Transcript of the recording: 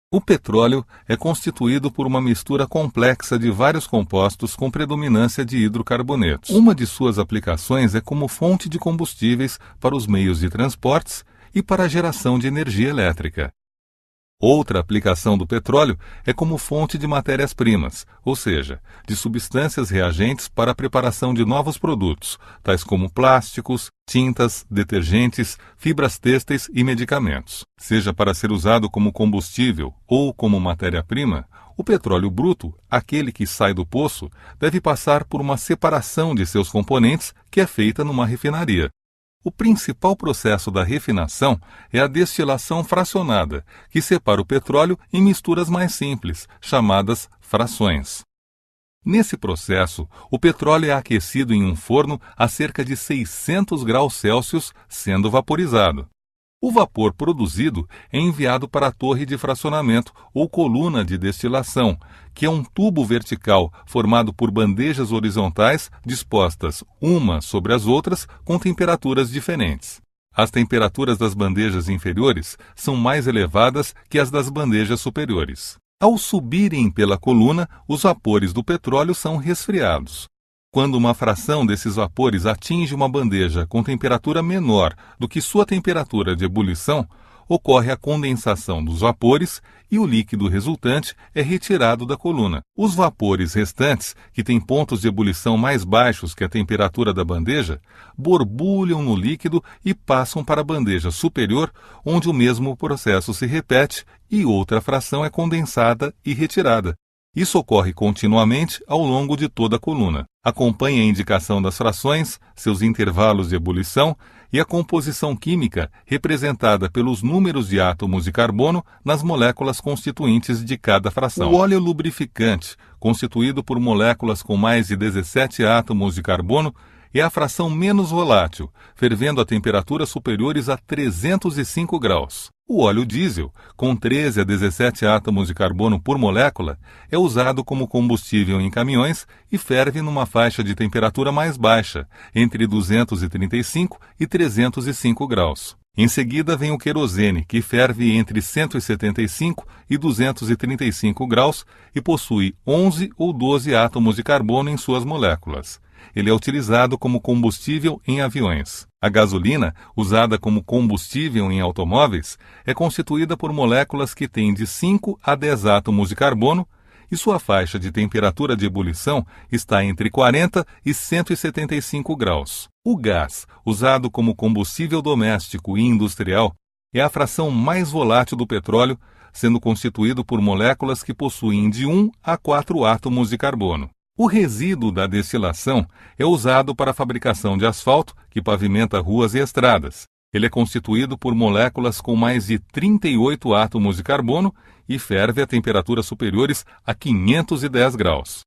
O petróleo é constituído por uma mistura complexa de vários compostos com predominância de hidrocarbonetos. Uma de suas aplicações é como fonte de combustíveis para os meios de transportes e para a geração de energia elétrica. Outra aplicação do petróleo é como fonte de matérias-primas, ou seja, de substâncias reagentes para a preparação de novos produtos, tais como plásticos, tintas, detergentes, fibras têxteis e medicamentos. Seja para ser usado como combustível ou como matéria-prima, o petróleo bruto, aquele que sai do poço, deve passar por uma separação de seus componentes que é feita numa refinaria. O principal processo da refinação é a destilação fracionada, que separa o petróleo em misturas mais simples, chamadas frações. Nesse processo, o petróleo é aquecido em um forno a cerca de 600 graus Celsius, sendo vaporizado. O vapor produzido é enviado para a torre de fracionamento ou coluna de destilação, que é um tubo vertical formado por bandejas horizontais dispostas umas sobre as outras com temperaturas diferentes. As temperaturas das bandejas inferiores são mais elevadas que as das bandejas superiores. Ao subirem pela coluna, os vapores do petróleo são resfriados. Quando uma fração desses vapores atinge uma bandeja com temperatura menor do que sua temperatura de ebulição, ocorre a condensação dos vapores e o líquido resultante é retirado da coluna. Os vapores restantes, que têm pontos de ebulição mais baixos que a temperatura da bandeja, borbulham no líquido e passam para a bandeja superior, onde o mesmo processo se repete e outra fração é condensada e retirada. Isso ocorre continuamente ao longo de toda a coluna. Acompanhe a indicação das frações, seus intervalos de ebulição e a composição química representada pelos números de átomos de carbono nas moléculas constituintes de cada fração. O óleo lubrificante, constituído por moléculas com mais de 17 átomos de carbono, é a fração menos volátil, fervendo a temperaturas superiores a 305 graus. O óleo diesel, com 13 a 17 átomos de carbono por molécula, é usado como combustível em caminhões e ferve numa faixa de temperatura mais baixa, entre 235 e 305 graus. Em seguida vem o querosene, que ferve entre 175 e 235 graus e possui 11 ou 12 átomos de carbono em suas moléculas. Ele é utilizado como combustível em aviões. A gasolina, usada como combustível em automóveis, é constituída por moléculas que têm de 5 a 10 átomos de carbono e sua faixa de temperatura de ebulição está entre 40 e 175 graus. O gás, usado como combustível doméstico e industrial, é a fração mais volátil do petróleo, sendo constituído por moléculas que possuem de 1 a 4 átomos de carbono. O resíduo da destilação é usado para a fabricação de asfalto, que pavimenta ruas e estradas. Ele é constituído por moléculas com mais de 38 átomos de carbono e ferve a temperaturas superiores a 510 graus.